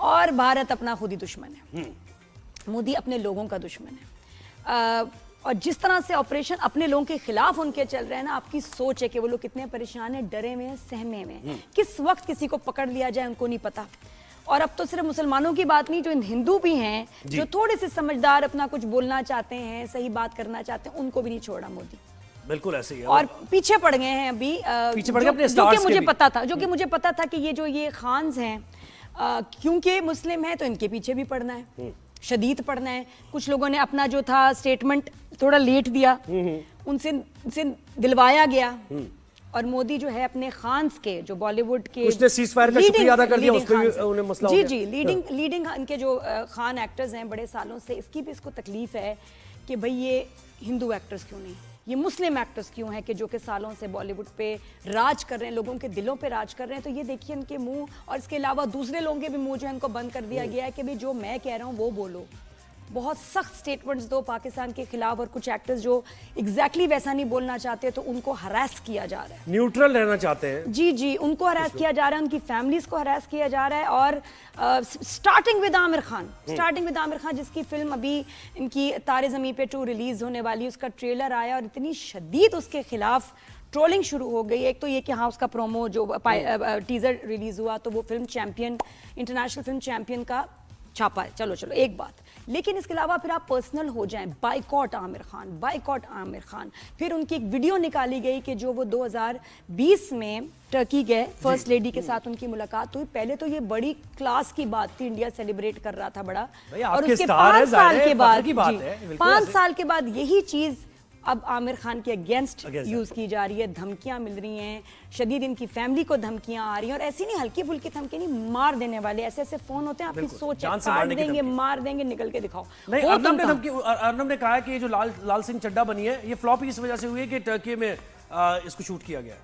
और भारत अपना खुद ही दुश्मन है। मोदी अपने लोगों का दुश्मन है। और जिस तरह से ऑपरेशन अपने लोगों के खिलाफ उनके चल रहे हैं ना, आपकी सोच है कि वो लोग कितने परेशान हैं, डरे हुए हैं, सहमे हुए हैं। किस वक्त किसी को पकड़ लिया जाए उनको नहीं पता। और अब तो सिर्फ मुसलमानों की बात नहीं, जो हिंदू भी हैं, जो थोड़े से समझदार, अपना कुछ बोलना चाहते हैं, सही बात करना चाहते हैं, उनको भी नहीं छोड़ा मोदी। बिल्कुल ऐसे ही है। और पीछे पड़ गए हैं अभी, पीछे पड़ गए अपने जो कि स्टार्स मुझे के पता था, जो कि मुझे पता था कि ये खान्स हैं, क्योंकि मुस्लिम है तो इनके पीछे भी पड़ना है, शदीद पड़ना है। कुछ लोगों ने अपना जो था स्टेटमेंट थोड़ा लेट दिया, उनसे दिलवाया गया। और मोदी जो है अपने खान्स के, जो बॉलीवुड के, उसने सीज़फायर का शुक्रिया अदा कर दिया, उस पे भी उन्हें मसला हो गया। जी, लीडिंग इनके जो खान एक्टर्स हैं बड़े सालों से, इसकी भी इसको तकलीफ है कि भाई ये हिंदू एक्टर्स क्यों नहीं, ये मुस्लिम एक्टर्स क्यों हैं कि जो कि सालों से बॉलीवुड पे राज कर रहे हैं, लोगों के दिलों पे राज कर रहे हैं। तो ये देखिए इनके मुंह, और इसके अलावा दूसरे लोगों के भी मुंह जो है इनको बंद कर दिया गया है कि भाई जो मैं कह रहा हूँ वो बोलो। बहुत सख्त स्टेटमेंट्स दो पाकिस्तान के खिलाफ, और कुछ एक्टर्स जो एग्जैक्टली वैसा नहीं बोलना चाहते तो उनको हरास किया जा रहा है, न्यूट्रल रहना चाहते हैं। जी, उनको हरास किया जा रहा है, उनकी फैमिलीज को हरास किया जा रहा है। और स्टार्टिंग विद आमिर खान, जिसकी फिल्म अभी इनकी तारे ज़मीं पे 2 रिलीज होने वाली, उसका ट्रेलर आया और इतनी शदीद उसके खिलाफ ट्रोलिंग शुरू हो गई। एक तो ये कि हाँ, उसका प्रोमो जो टीजर रिलीज हुआ तो वो film champion, international film champion का छापा है। चलो एक बात, लेकिन इसके अलावा फिर आप पर्सनल हो जाएं, बाइकॉट आमिर खान। फिर उनकी एक वीडियो निकाली गई कि जो वो 2020 में टर्की गए, फर्स्ट लेडी के साथ उनकी मुलाकात हुई। पहले तो ये बड़ी क्लास की बात थी, इंडिया सेलिब्रेट कर रहा था बड़ा, और उसके 5 साल के बाद, 5 साल के बाद यही चीज अब आमिर खान के अगेंस्ट यूज की जा रही है। धमकियां मिल रही हैं, शदीद इनकी फैमिली को धमकियां आ रही हैं, और ऐसी नहीं हल्की फुल्की धमकी नहीं, मार देने वाले ऐसे फोन होते हैं, आपकी सोच है, काट देंगे, मार देंगे, निकल के दिखाओ। नहीं, अर्नब ने कहा कि ये जो लाल सिंह चड्ढा बनी है, ये फ्लॉप इस वजह से हुई है कि टर्की में इसको शूट किया गया,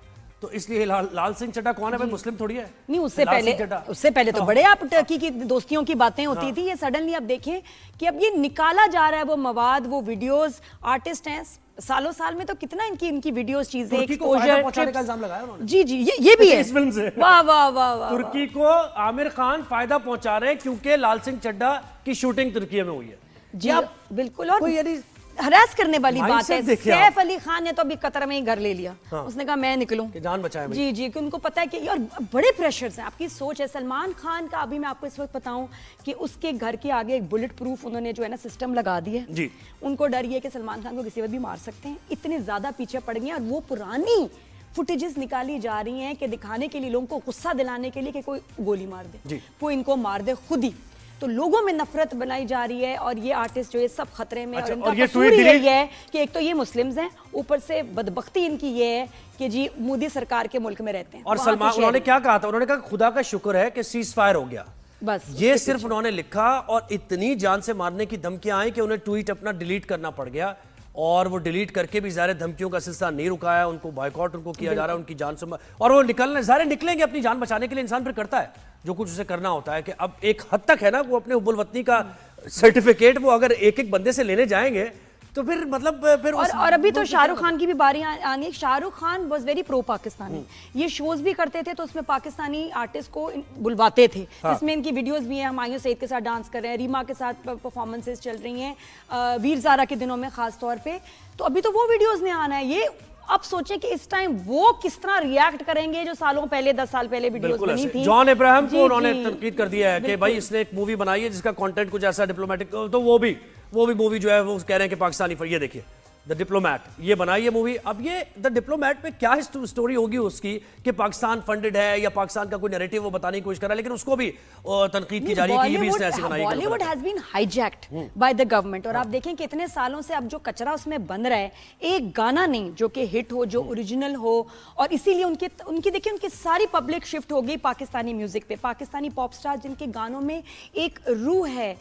तो इसलिए लाल सिंह चड्ढा कौन है भाई, मुस्लिम थोड़ी है। नहीं, उससे पहले तो बड़े आप टर्की की दोस्तियों की बातें होती थी। ये सडनली आप देखें कि अब ये निकाला जा रहा है, वो मवाद, वो वीडियोस, आर्टिस्ट हैं, सालों साल में तो कितना इनकी वीडियोस, चीजें, एक्सपोजर, पहुंचाने का इल्जाम लगाया उन्होंने। जी, ये भी है इस फिल्म से। वाह। तुर्की को आमिर खान फायदा पहुंचा रहे हैं क्योंकि लाल सिंह चड्ढा की शूटिंग तुर्की में हुई है। जी बिल्कुल, और हरास करने वाली बात है। सैफ अली खान ने तो अभी कतर में ही घर ले लिया। उसने कहा मैं निकलूं, जान बचाए। जी, कि उनको पता है कि, और बड़े प्रेशर्स हैं, आपकी सोच है। सलमान खान का अभी मैं आपको इस वक्त बताऊं कि उसके घर के आगे एक बुलेट प्रूफ उन्होंने जो है ना सिस्टम लगा दिया है। उनको डर ये कि सलमान खान को किसी वक्त भी मार सकते हैं, इतने ज्यादा पीछे पड़ गए हैं। और वो पुरानी फुटेजेस निकाली जा रही हैं कि दिखाने के लिए, लोगों को गुस्सा दिलाने के लिए कि कोई गोली मार दे, कोई इनको मार दे खुद ही। तो लोगों में नफरत बनाई जा रही है, और ये आर्टिस्ट जो है सब खतरे में। और इनका कसूर यही है कि एक तो ये मुस्लिम्स हैं, ऊपर से बदबख्ती इनकी ये है कि जी मोदी सरकार के मुल्क में रहते हैं। और सलमान, उन्होंने क्या कहा था, उन्होंने कहा खुदा का शुक्र है कि सीज फायर हो गया, बस ये सिर्फ उन्होंने लिखा। और इतनी जान से मारने की धमकियां आई कि उन्हें ट्वीट अपना डिलीट करना पड़ गया, और वो डिलीट करके भी ज़ाहिर धमकियों का सिलसिला नहीं रुकाया, उनको बायकॉट उनको किया जा रहा है, उनकी जान से, और वो निकलेंगे अपनी जान बचाने के लिए। इंसान फिर करता है जो कुछ उसे करना होता है, कि अब एक हद तक है ना, वो अपने हुब्बुल वतनी का सर्टिफिकेट वो अगर एक बंदे से लेने जाएंगे तो फिर मतलब फिर और अभी तो शाहरुख खान की भी बारी आनी है। Shahrukh Khan was very pro Pakistani, ये शोज भी करते थे तो उसमें पाकिस्तानी आर्टिस्ट को बुलवाते थे, जिसमें इनकी वीडियोस भी हैं। हुमायूं सईद के साथ डांस कर रहे हैं, रीमा के साथ परफॉर्मेंसेस चल रही हैं, वीर ज़ारा के दिनों में खास तौर पे। तो अभी तो वो वीडियोस ने आना है। ये अब सोचें कि इस टाइम वो किस तरह रिएक्ट करेंगे जो सालों पहले, 10 साल पहले वीडियोस बनी थी। जॉन अब्राहम को उन्होंने तनकीद कर दिया है कि भाई इसने एक मूवी बनाई है जिसका कंटेंट कुछ ऐसा डिप्लोमेटिक, तो वो भी मूवी जो है वो कह रहे हैं कि पाकिस्तानी, ये देखिए द डिप्लोमैट, ये बनाई है मूवी। अब ये द डिप्लोमैट में क्या स्टोरी होगी उसकी कि पाकिस्तान फंडेड है या पाकिस्तान का कोई नैरेटिव वो बताने की कोशिश कर रहा है, लेकिन उसको भी तनकीद की जा रही है कि ये भी इसने ऐसी बनाई है। Bollywood has been hijacked by the government, और आप देखें कि इतने सालों से अब जो कचरा उसमें बन रहा है, एक गाना नहीं जो कि हिट हो, जो ओरिजिनल हो, और इसीलिए उनकी देखिए उनकी सारी पब्लिक शिफ्ट हो गई पाकिस्तानी म्यूजिक पे। पाकिस्तानी पॉप स्टार जिनके गानों में एक रूह है,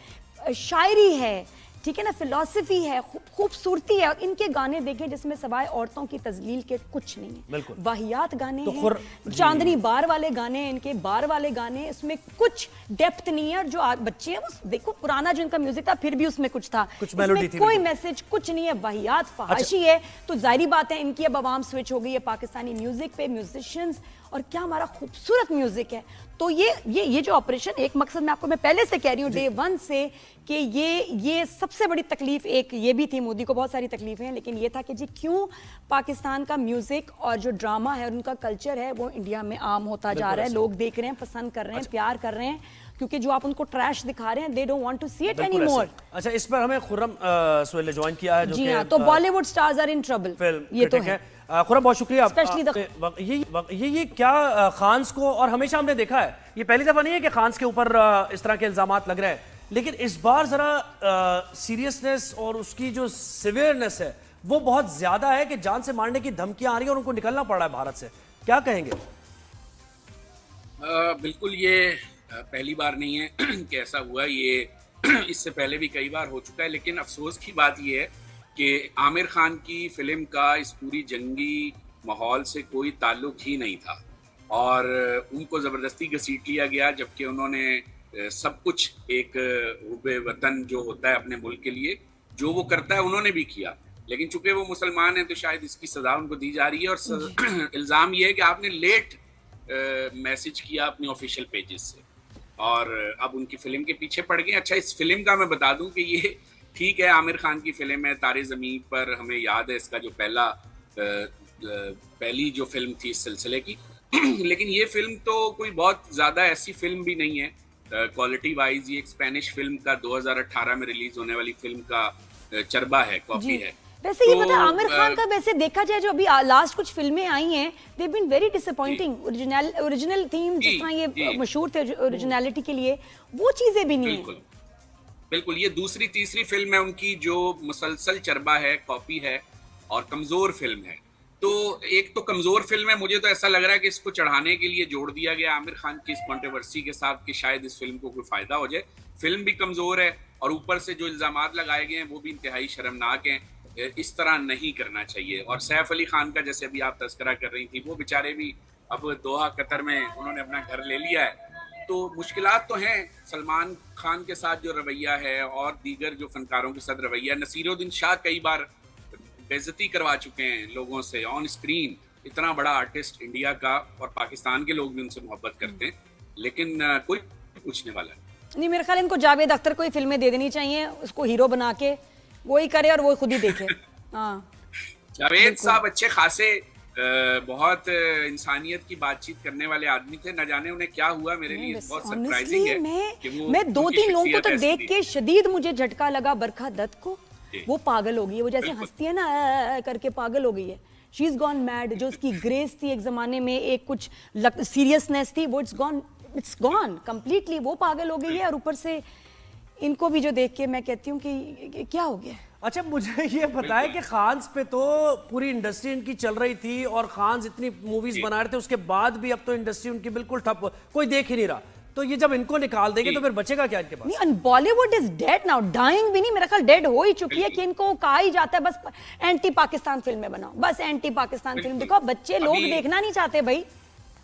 शायरी है, ठीक है ना, फिलॉसफी है, खूबसूरती है। और इनके गाने देखें जिसमें सवाए औरतों की तजलील के कुछ नहीं है, वाहियात गाने हैं, चांदनी बार वाले गाने हैं इनके, बार वाले गाने, इसमें कुछ डेप्थ नहीं है। और जो बच्चे हैं वो देखो, पुराना जो इनका म्यूजिक था फिर भी उसमें कुछ था, इसमें कोई मैसेज कुछ नहीं है, वाहियात फहाशी है। तो जाहिर बात है इनकी अब आवाम स्विच हो गई है पाकिस्तानी म्यूजिक पे, म्यूजिशियंस और क्या हमारा खूबसूरत म्यूजिक है। तो ये जो ऑपरेशन, एक मकसद मैं आपको, मैं पहले से कह रही हूँ डे वन से, कि ये सबसे बड़ी तकलीफ एक ये भी थी, मोदी को बहुत सारी तकलीफें हैं, लेकिन ये था कि जी क्यों पाकिस्तान का म्यूजिक और जो ड्रामा है और उनका कल्चर है वो इंडिया में आम होता जा रहा है, लोग देख रहे हैं, पसंद कर रहे हैं, प्यार कर रहे हैं, क्योंकि जो आप उनको ट्रैश दिखा रहे हैं, they don't want to see it any more. अच्छा, इस पर हमें खुर्रम सुहेल ने ज्वाइन किया है, जो जी हाँ, तो Bollywood stars are in trouble, ये तो है। खुर्रम, बहुत शुक्रिया। स्पेशली ये क्या खान्स को, और हमेशा हमने देखा है, ये पहली दफा नहीं है कि खान्स के ऊपर इस तरह के इल्जामात लग रहे हैं, लेकिन इस बार जरा सीरियसनेस और उसकी जो सिवियरनेस है वो बहुत ज्यादा है कि जान से मारने की धमकियां आ रही है और उनको निकलना पड़ रहा है भारत से। क्या कहेंगे? बिल्कुल, ये पहली बार नहीं है कि ऐसा हुआ, ये इससे पहले भी कई बार हो चुका है। लेकिन अफसोस की बात ये है कि आमिर खान की फिल्म का इस पूरी जंगी माहौल से कोई ताल्लुक ही नहीं था और उनको ज़बरदस्ती घसीट लिया गया, जबकि उन्होंने सब कुछ एक हुब्बे वतन जो होता है अपने मुल्क के लिए, जो वो करता है उन्होंने भी किया। लेकिन चूंकि वो मुसलमान हैं तो शायद इसकी सज़ा उनको दी जा रही है। और इल्ज़ाम ये है कि आपने लेट मैसेज किया अपने ऑफिशियल पेजेस से और अब उनकी फिल्म के पीछे पड़ गए। अच्छा, इस फिल्म का मैं बता दूं कि ये ठीक है, आमिर खान की फिल्म है, तारे ज़मीन पर, हमें याद है इसका जो पहली जो फिल्म थी इस सिलसिले की लेकिन ये फिल्म तो कोई बहुत ज़्यादा ऐसी फिल्म भी नहीं है क्वालिटी वाइज। ये एक स्पेनिश फिल्म का 2018 में रिलीज होने वाली फिल्म का चरबा है, कॉपी है। वैसे ये पता, आमिर खान का वैसे देखा जाए जो अभी लास्ट कुछ फिल्में आई हैं, they been very disappointing. Original theme जिस तरह ये मशहूर थे ओरिजिनलिटी के लिए, वो चीजें भी नहीं है। बिल्कुल, ये दूसरी तीसरी फिल्म है उनकी जो मुसलसल चरबा है, कॉपी है और कमजोर फिल्म है। तो एक तो कमजोर फिल्म है, मुझे तो ऐसा लग रहा है कि इसको चढ़ाने के लिए जोड़ दिया गया आमिर खान की इस कंट्रोवर्सी के साथ कि शायद इस फिल्म को कोई फायदा हो जाए। फिल्म भी कमजोर है और ऊपर से जो इल्जामात लगाए गए हैं वो भी इंतहाई शर्मनाक हैं। इस तरह नहीं करना चाहिए। और सैफ अली खान का जैसे अभी आप तस्करा कर रही थी, वो बेचारे भी अब दोहा कतर में उन्होंने अपना घर ले लिया है, तो मुश्किलात तो हैं। सलमान खान के साथ जो रवैया है और दीगर जो फनकारों के साथ रवैया, नसीरुद्दीन शाह कई बार बेइज्जती करवा चुके हैं लोगों से ऑन स्क्रीन। इतना बड़ा आर्टिस्ट इंडिया का, और पाकिस्तान के लोग भी उनसे मोहब्बत करते हैं, लेकिन कोई पूछने वाला नहीं। मेरे ख्याल इनको जावेद अख्तर को ही फिल्में दे देनी चाहिए, उसको हीरो बना के वो ही करे और वो खुद ही देखे। हाँ, जावेद साहब अच्छे खासे बहुत इंसानियत की बातचीत करने वाले आदमी थे। न जाने उन्हें क्या हुआ, मेरे लिए बहुत सरप्राइजिंग है कि मैं 2-3 लोगों को तो देख के शदीद मुझे झटका लगा। बरखा दत्त को, वो पागल हो गई है, वो जैसे हंसती है ना करके पागल हो गई है। She is gone mad. जो उसकी ग्रेस थी एक जमाने में, एक कुछ सीरियसनेस थी, वो इट्स गॉन कंप्लीटली। वो पागल हो गई है और ऊपर से इनको भी जो देख के मैं कहती हूँ कि क्या हो गया। अच्छा, मुझे ये बताएं कि खान्स पे तो पूरी इंडस्ट्री इनकी चल रही थी और खान्स इतनी मूवीज बना रहे थे, उसके बाद भी अब तो इंडस्ट्री उनकी बिल्कुल ठप, कोई देख ही नहीं रहा। तो ये जब इनको निकाल देंगे तो फिर बचेगा क्या इनके पास? नहीं, Bollywood is dead now, dying भी नहीं, मेरा ख्याल डेड हो ही चुकी है कि इनको कहा ही जाता है बस एंटी पाकिस्तान फिल्में बनाओ, बस एंटी पाकिस्तान फिल्म दिखाओ। बच्चे लोग देखना नहीं चाहते भाई।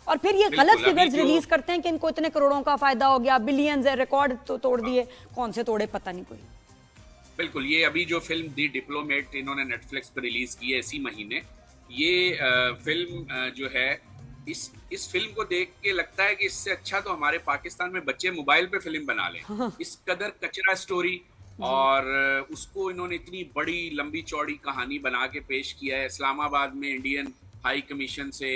और फिर ये गलत फिगर्स रिलीज करते हैं कि इनको इतने करोड़ों का फायदा हो गया, बिलियंस है, रिकॉर्ड तो तोड़ दिए। कौन से तोड़े पता नहीं कोई। बिल्कुल, ये अभी जो फिल्म दी डिप्लोमेट इन्होंने नेटफ्लिक्स पर रिलीज की है इसी महीने, ये फिल्म जो है, इस फिल्म को देख के लगता है कि इससे अच्छा तो हमारे पाकिस्तान में बच्चे मोबाइल पे फिल्म बना लें। इस कदर कचरा स्टोरी, और उसको इन्होंने इतनी बड़ी लंबी चौड़ी कहानी बना के पेश किया है। इस्लामाबाद में इंडियन हाई कमीशन से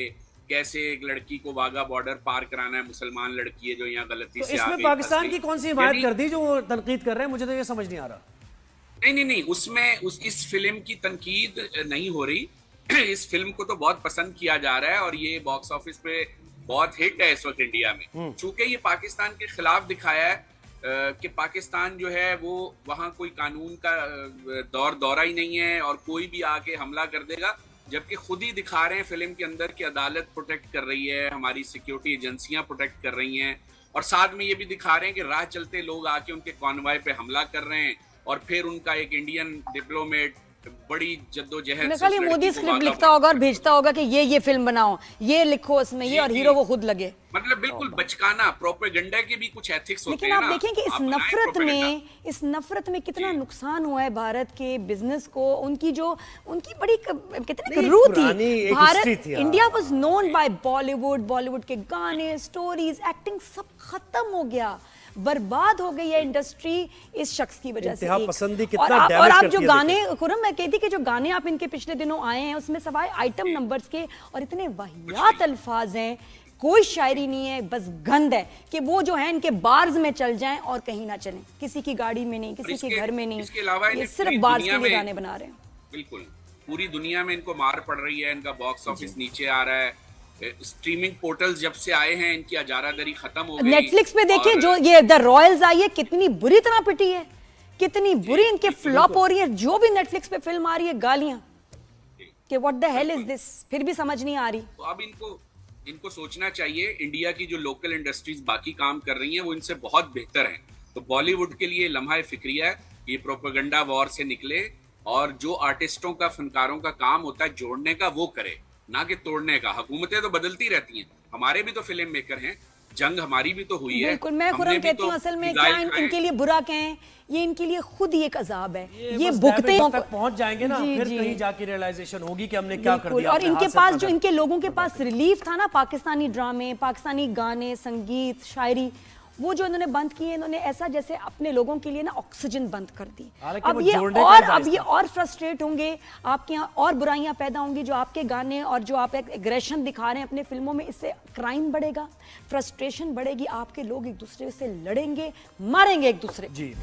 कैसे एक लड़की को वाघा बॉर्डर पार कराना है, मुसलमान लड़की है जो यहाँ गलती से आ गई। इसमें पाकिस्तान की कौन सी हिमायत कर दी जो वो तनकीद कर रहे हैं? मुझे तो ये समझ नहीं आ रहा। नहीं, उसमें इस फिल्म की तनकीद नहीं हो रही। इस फिल्म को तो बहुत पसंद किया जा रहा है और ये बॉक्स ऑफिस पे बहुत हिट है इस वक्त इंडिया में। चूंकि ये पाकिस्तान के खिलाफ दिखाया है कि पाकिस्तान जो है वो वहाँ कोई कानून का दौरा ही नहीं है और कोई भी आके हमला कर देगा, जबकि खुद ही दिखा रहे हैं फिल्म के अंदर कि अदालत प्रोटेक्ट कर रही है, हमारी सिक्योरिटी एजेंसियां प्रोटेक्ट कर रही हैं, और साथ में ये भी दिखा रहे हैं कि राह चलते लोग आके उनके कॉन्वॉय पे हमला कर रहे हैं और फिर उनका एक इंडियन डिप्लोमेट बड़ी जद्दोजहद मेरे से ख्याल उस ये लड़की मोदी को स्क्रिप्ट भागा लिखता होगा और भेजता होगा कि ये फिल्म बनाओ, ये लिखो इसमें, ये जी, और जी। हीरो वो खुद लगे। मतलब बिल्कुल बचकाना, प्रोपेगेंडा के भी कुछ एथिक्स होते लेकिन हैं आप ना। देखें कि आप बनाएं propaganda। इस नफरत में कितना जी। नुकसान हुआ है भारत के बिजनेस को। उनकी बड़ी कहते हैं नहीं, ना रूह पुरानी थी। एक भारत, history थी, हाँ। India was known by Bollywood के गाने, स्टोरीज, एक्टिंग सब खत्म हो गया, बर्बाद हो गई है इंडस्ट्री इस शख्स की वजह से। इंतहा एक। पसंदी कितना और आप damage जो करती है, गाने, खुरम मैं कहती कि जो गाने आप इनके पिछले दिनों आए हैं उसमें सवाए आइटम नंबर्स के और इतने वाहियात अल्फाज हैं, कोई शायरी नहीं है, बस गंद है कि वो जो है इनके बार्स में चल जाएं और कहीं ना चलें, किसी की गाड़ी में नहीं, किसी के घर में नहीं। इसके अलावा ये इन्हें सिर्फ पूरी बार्स दुनिया के लिए में- गाने बना रहे हैं। बिल्कुल पूरी दुनिया में इनको मार पड़ रही है, इनका बॉक्स ऑफिस नीचे आ रहा है। स्ट्रीमिंग पोर्टल्स जब से आए हैं इनकी अजारादरी खत्म हो गई। नेटफ्लिक्स पे देखिए और- जो ये द रॉयल्स आई है, कितनी बुरी तरह पिटी है, कितनी बुरी इनके फ्लॉप हो रही है। जो भी नेटफ्लिक्स पे फिल्म आ रही है गालियां कि what the hell is this, फिर भी समझ नहीं आ रही। तो अब इनको सोचना चाहिए, इंडिया की जो लोकल इंडस्ट्रीज बाकी काम कर रही हैं वो इनसे बहुत बेहतर हैं। तो बॉलीवुड के लिए लम्हा फिक्रिया है, ये प्रोपेगेंडा वॉर से निकले और जो आर्टिस्टों का, फनकारों का काम होता है जोड़ने का, वो करे, ना कि तोड़ने का। हुकूमतें तो बदलती रहती हैं, हमारे भी तो फिल्म मेकर हैं, जंग हमारी भी तो हुई है। बिल्कुल, मैं हमने खुरम भी कहती तो हूँ असल में फिजाइल क्या खाए। इनके लिए बुरा कहें, ये इनके लिए खुद ही एक अजाब है। ये बस भुगते damage तक पहुंच जाएंगे ना, जी, फिर जी। कहीं जाके रियलाइजेशन होगी कि हमने क्या कर बिल्कुल। दिया। और अपने इनके हाथ से पास अपना जो घर। इनके लोगों के पास रिलीफ था ना, पाकिस्तानी ड्रामे, पाकिस्तानी गाने, संगीत, शायरी, वो जो इन्होंने बंद किए, इन्होंने ऐसा जैसे अपने लोगों के लिए ना ऑक्सीजन बंद कर दी। हालांकि अब वो ये जोड़ने का और ही अब ये था। और फ्रस्ट्रेट होंगे, आपके यहाँ और बुराइयां पैदा होंगी। जो आपके गाने और जो आप एक एग्रेशन दिखा रहे हैं अपने फिल्मों में, इससे क्राइम बढ़ेगा, फ्रस्ट्रेशन बढ़ेगी, आपके लोग एक दूसरे से लड़ेंगे, मारेंगे एक दूसरे। जी